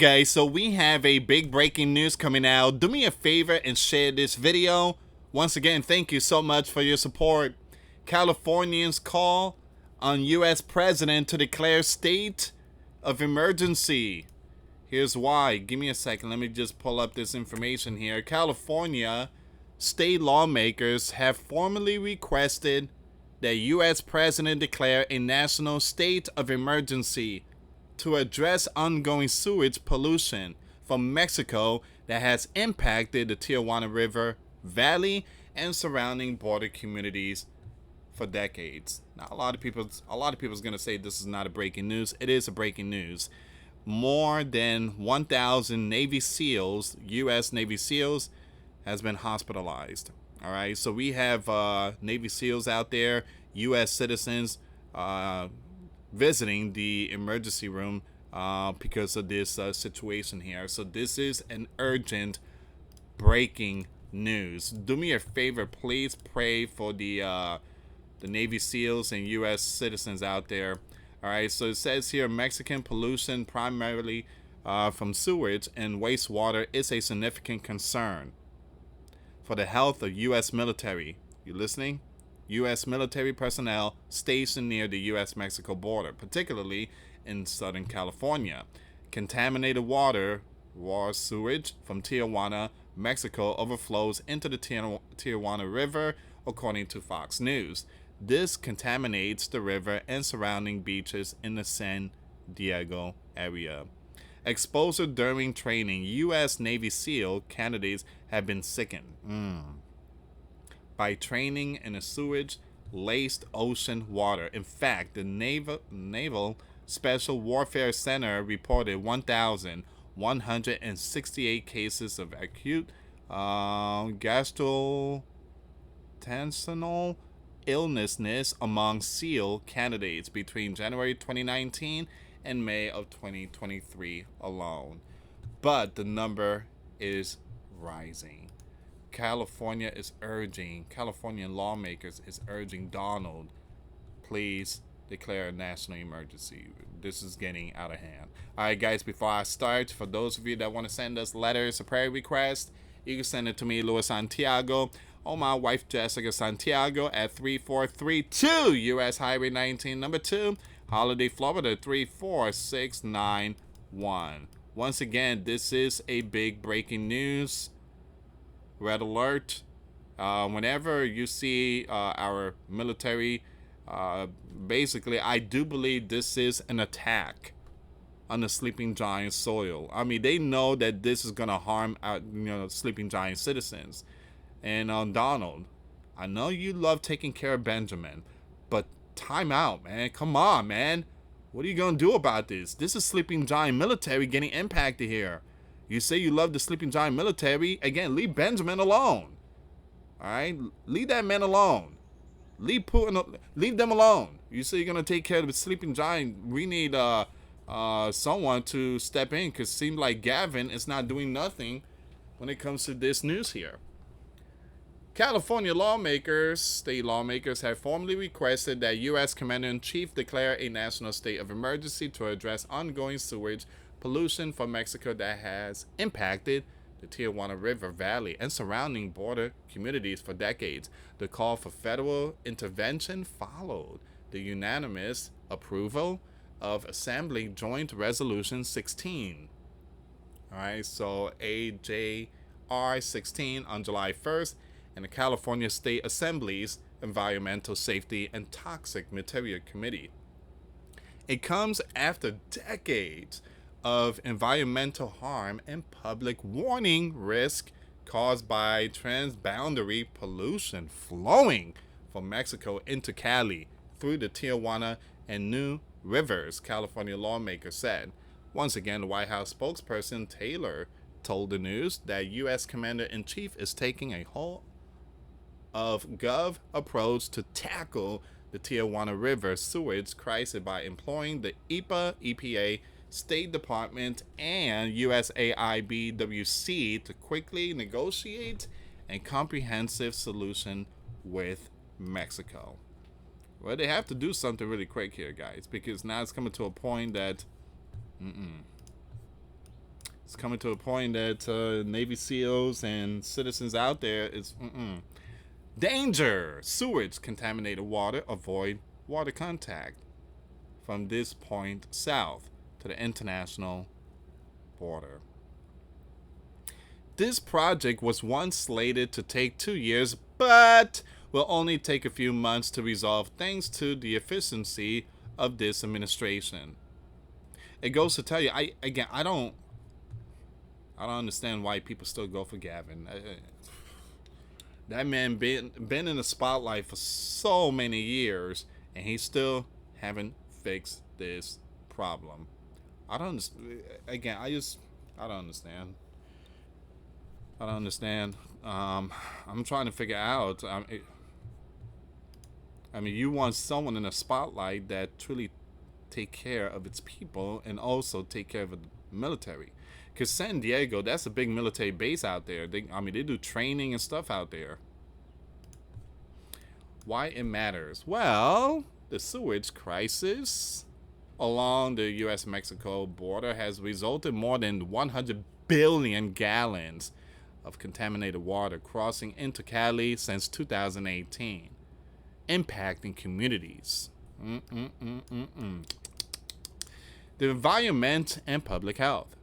guys, so we have a big breaking news coming out. Do me a favor and share this video. Once again, thank you so much for your support. Californians call on US president to declare state of emergency. Here's why. Give me a second. Let me just pull up this information here. California state lawmakers have formally requested that US president declare a national state of emergency to address ongoing sewage pollution from Mexico that has impacted the Tijuana River Valley and surrounding border communities for decades. Now, a lot of people's going to say this is not a breaking news. It is a breaking news. More than 1,000 Navy SEALs, U.S. Navy SEALs, has been hospitalized. All right, so we have Navy SEALs out there, U.S. citizens, visiting the emergency room because of this situation here. So this is an urgent breaking news. Do me a favor, please pray for the Navy SEALs and U.S. citizens out there. All right, so it says here, Mexican pollution primarily from sewage and wastewater is a significant concern for the health of U.S. military. You listening? U.S. military personnel stationed near the U.S.-Mexico border, particularly in Southern California. Contaminated water, raw sewage from Tijuana, Mexico, overflows into the Tijuana River, according to Fox News. This contaminates the river and surrounding beaches in the San Diego area. Exposure during training. U.S. Navy SEAL candidates have been sickened by training in a sewage-laced ocean water. In fact, the Naval Special Warfare Center reported 1,168 cases of acute gastrointestinal illness among SEAL candidates between January 2019 and May of 2023 alone. But the number is rising. Californian lawmakers is urging Donald, please declare a national emergency. This is getting out of hand. All right, guys, before I start, for those of you that want to send us letters or prayer requests, you can send it to me, US Santiago, or my wife, Jessica Santiago, at 3432 US Highway 19, number 2, Holiday, Florida, 34691. Once again, this is a big breaking news. Red alert. Whenever you see our military, basically, I do believe this is an attack on the Sleeping Giant soil. I mean, they know that this is going to harm Sleeping Giant citizens. And Donald, I know you love taking care of Benjamin, but time out, man. Come on, man. What are you going to do about this? This is Sleeping Giant military getting impacted here. You say you love the Sleeping Giant military. Again, leave Benjamin alone. All right? Leave that man alone. Leave Putin. Leave them alone. You say you're going to take care of the Sleeping Giant. We need someone to step in, because it seems like Gavin is not doing nothing when it comes to this news here. California state lawmakers, have formally requested that U.S. Commander-in-Chief declare a national state of emergency to address ongoing sewage pollution from Mexico that has impacted the Tijuana River Valley and surrounding border communities for decades. The call for federal intervention followed the unanimous approval of Assembly Joint Resolution 16. All right, so AJR 16 on July 1st, and the California State Assembly's Environmental Safety and Toxic Material Committee. It comes after decades of environmental harm and public warning risk caused by transboundary pollution flowing from Mexico into Cali through the Tijuana and New Rivers, California lawmakers said. Once again, the White House spokesperson Taylor told the news that U.S. Commander-in-Chief is taking a whole of gov approach to tackle the Tijuana River sewage crisis by employing the EPA, State Department, and USAIBWC to quickly negotiate a comprehensive solution with Mexico. Well, they have to do something really quick here, guys, because now it's coming to a point that It's coming to a point that Navy SEALs and citizens out there is danger. Sewage, contaminated water. Avoid water contact from this point south to the international border. This project was once slated to take 2 years, but will only take a few months to resolve thanks to the efficiency of this administration. It goes to tell you, I don't understand why people still go for Gavin. That man been in the spotlight for so many years, and he still haven't fixed this problem. I don't. Again, I don't understand. I don't understand. I'm trying to figure out. I mean, you want someone in the spotlight that truly take care of its people and also take care of the military. Because San Diego, that's a big military base out there. They do training and stuff out there. Why it matters? Well, the sewage crisis along the US-Mexico border has resulted in more than 100 billion gallons of contaminated water crossing into Cali since 2018, impacting communities. The environment and public health.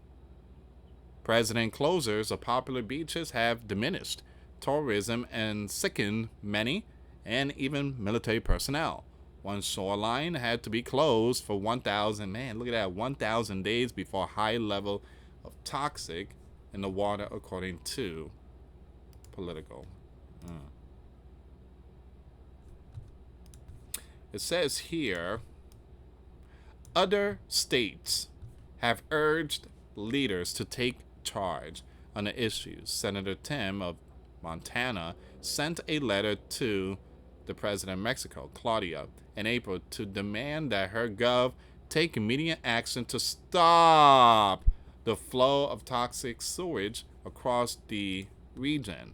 President closures of popular beaches have diminished tourism and sickened many and even military personnel. One shoreline had to be closed for 1,000, 1,000 days before high level of toxic in the water, according to Political. It says here, other states have urged leaders to take charge on the issues. Senator Tim of Montana sent a letter to the president of Mexico, Claudia, in April to demand that her gov take immediate action to stop the flow of toxic sewage across the region.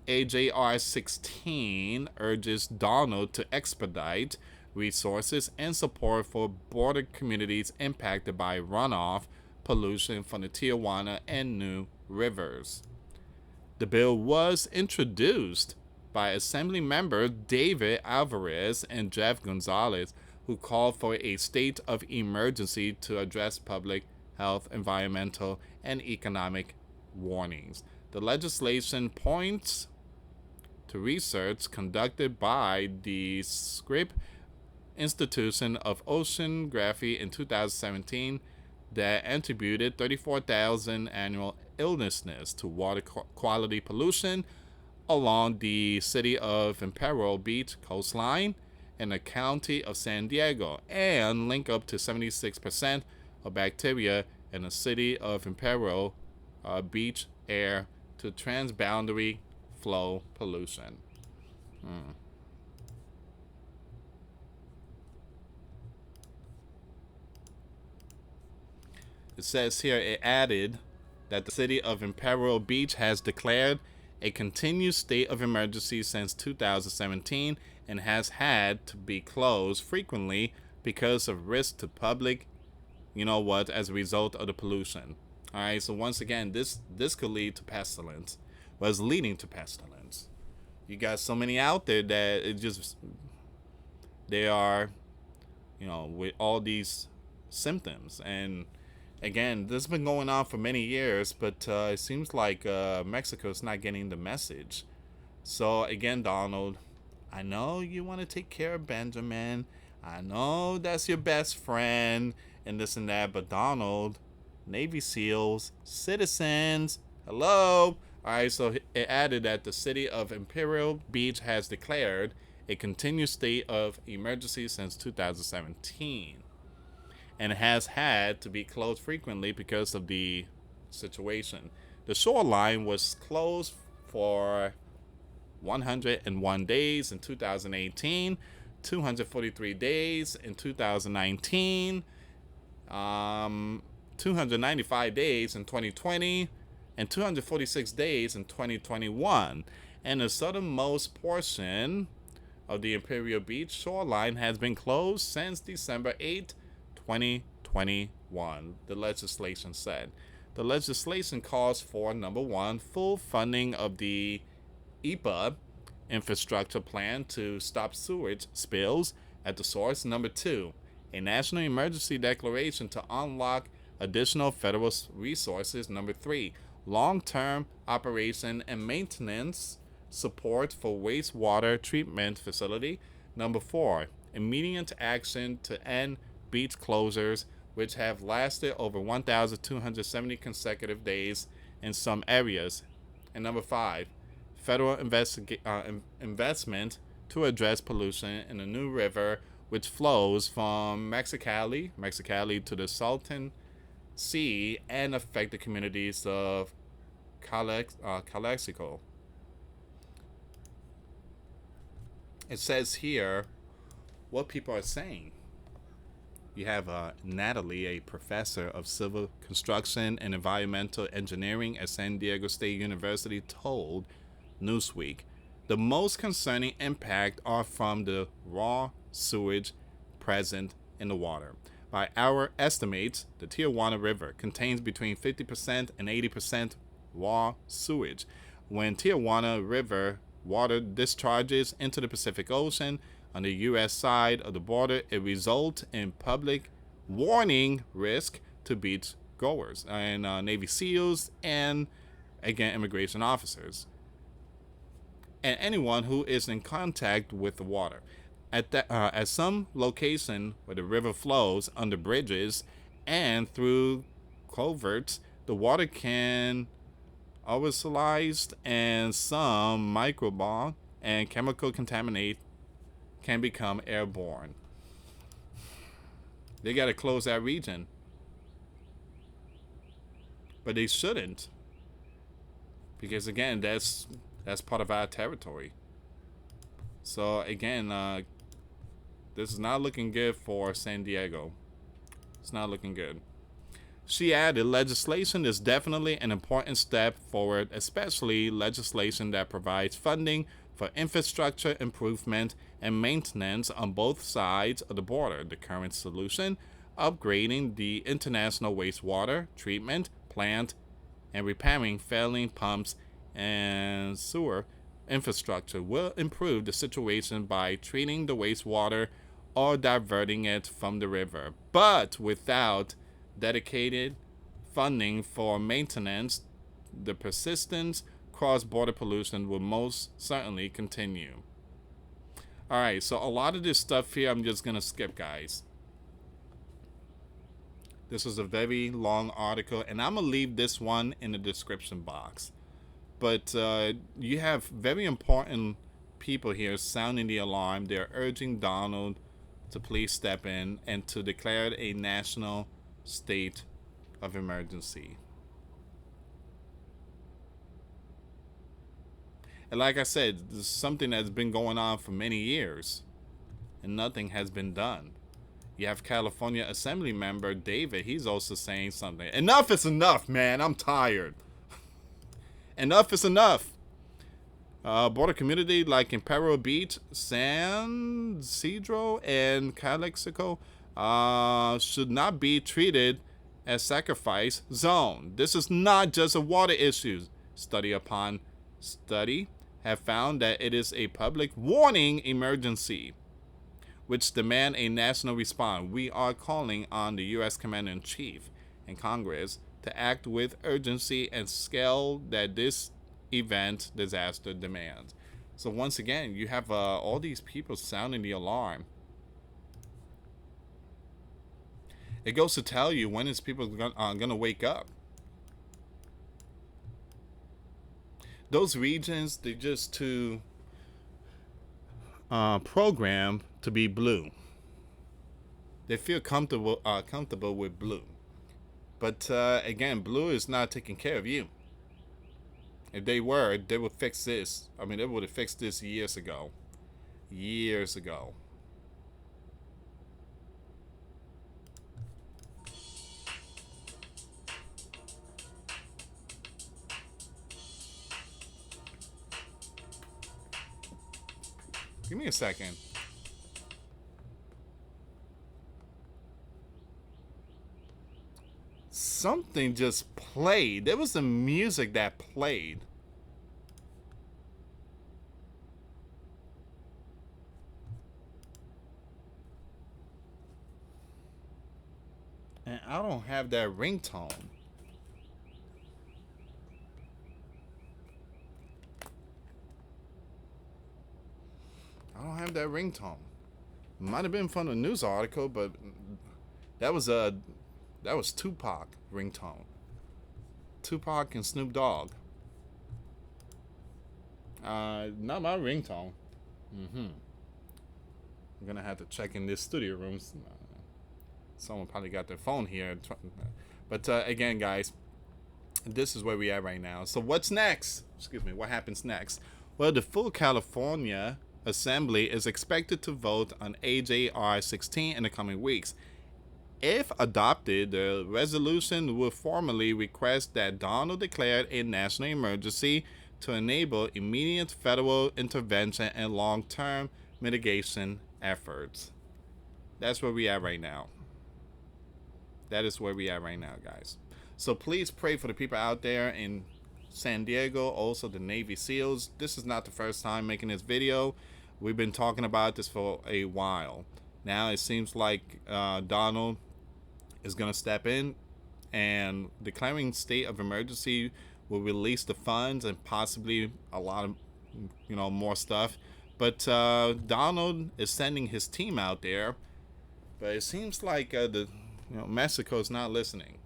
AJR 16 urges Donald to expedite resources and support for border communities impacted by runoff pollution from the Tijuana and New rivers. The bill was introduced by Assembly member David Alvarez and Jeff Gonzalez, who called for a state of emergency to address public health, environmental, and economic warnings. The legislation points to research conducted by the Scripps Institution of Oceanography in 2017 that attributed 34,000 annual illnesses to water quality pollution along the city of Imperial Beach coastline in the county of San Diego, and link up to 76% of bacteria in the city of Imperial Beach air to transboundary flow pollution. It says here, it added that the city of Imperial Beach has declared a continued state of emergency since 2017 and has had to be closed frequently because of risk to public, as a result of the pollution. All right, so once again, this could lead to pestilence, was leading to pestilence. You got so many out there that they are, with all these symptoms. And again, this has been going on for many years, but it seems like Mexico is not getting the message. So again, Donald, I know you want to take care of Benjamin. I know that's your best friend and this and that, but Donald, Navy SEALs, citizens, hello. All right, so it added that the city of Imperial Beach has declared a continued state of emergency since 2017 and has had to be closed frequently because of the situation. The shoreline was closed for 101 days in 2018, 243 days in 2019, 295 days in 2020, and 246 days in 2021. And the southernmost portion of the Imperial Beach shoreline has been closed since December 8, 2022. 1, the legislation said. The legislation calls for number 1, full funding of the EPA infrastructure plan to stop sewage spills at the source. Number 2, a national emergency declaration to unlock additional federal resources. Number 3, long-term operation and maintenance support for wastewater treatment facility. Number 4, immediate action to end beach closures, which have lasted over 1,270 consecutive days in some areas. And number 5, federal investment to address pollution in the new river, which flows from Mexicali to the Salton Sea and affect the communities of Calexico. It says here what people are saying. You have Natalie, a professor of civil construction and environmental engineering at San Diego State University, told Newsweek the most concerning impact are from the raw sewage present in the water. By our estimates, the Tijuana River contains between 50% and 80% raw sewage. When Tijuana River water discharges into the Pacific Ocean on the U.S. side of the border, it results in public warning risk to beach goers and Navy SEALs and, again, immigration officers and anyone who is in contact with the water. At some location where the river flows under bridges and through culverts, the water can aerosolized and some microbial and chemical contaminate can become airborne. They got to close that region, but they shouldn't, because again, that's part of our territory. So again, this is not looking good for San Diego. It's not looking good. She added, legislation is definitely an important step forward, especially legislation that provides funding for infrastructure improvement and maintenance on both sides of the border. The current solution, upgrading the international wastewater treatment plant and repairing failing pumps and sewer infrastructure, will improve the situation by treating the wastewater or diverting it from the river. But without dedicated funding for maintenance, the persistent cross-border pollution will most certainly continue. All right, so a lot of this stuff here I'm just going to skip, guys. This is a very long article, and I'm going to leave this one in the description box. But you have very important people here sounding the alarm. They're urging Donald to please step in and to declare a national state of emergency. And like I said, this is something that's been going on for many years, and nothing has been done. You have California Assembly member David. He's also saying something. Enough is enough, man. I'm tired. Enough is enough. Border community like Imperial Beach, San Isidro, and Calexico should not be treated as sacrifice zone. This is not just a water issue. Study upon study have found that it is a public warning emergency, which demand a national response. We are calling on the U.S. Commander-in-Chief and Congress to act with urgency and scale that this event disaster demands. So once again, you have all these people sounding the alarm. It goes to tell you, when is people gonna wake up? Those regions, they're just too programmed to be blue. They feel comfortable with blue. But again, blue is not taking care of you. If they were, they would fix this. I mean, they would have fixed this years ago. Years ago. Give me a second. Something just played. There was some music that played. And I don't have that ringtone. I don't have that ringtone. Might have been from a news article, but that was a that was Tupac ringtone. Tupac and Snoop Dogg. Not my ringtone. I'm gonna have to check in this studio room. Someone probably got their phone here. But again, guys, this is where we are right now. So what's next? Excuse me. What happens next? Well, the full California Assembly is expected to vote on AJR 16 in the coming weeks. If adopted, the resolution will formally request that Donald declare a national emergency to enable immediate federal intervention and long-term mitigation efforts. That's where we are right now. That is where we are right now, guys. So please pray for the people out there in San Diego, also the Navy SEALs. This is not the first time making this video. We've been talking about this for a while. Now it seems like Donald is going to step in, and declaring state of emergency will release the funds and possibly a lot of more stuff. But Donald is sending his team out there, but it seems like Mexico's not listening.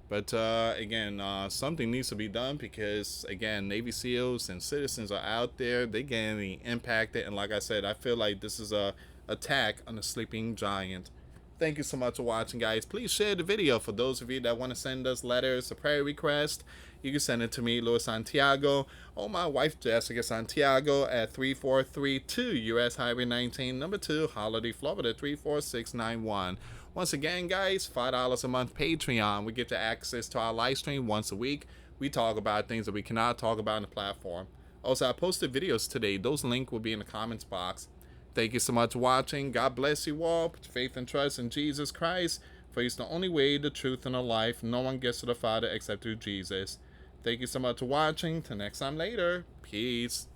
But again, something needs to be done because, again, Navy SEALs and citizens are out there. They're getting impacted. And like I said, I feel like this is a attack on a sleeping giant. Thank you so much for watching, guys. Please share the video. For those of you that want to send us letters or prayer requests, you can send it to me, US Santiago, or my wife, Jessica Santiago, at 3432 US Highway 19, number 2, Holiday, Florida, 34691. Once again, guys, $5 a month Patreon. We get to access to our live stream once a week. We talk about things that we cannot talk about on the platform. Also, I posted videos today. Those links will be in the comments box. Thank you so much for watching. God bless you all. Put your faith and trust in Jesus Christ, for He's the only way, the truth, and the life. No one gets to the Father except through Jesus. Thank you so much for watching. Till next time later. Peace.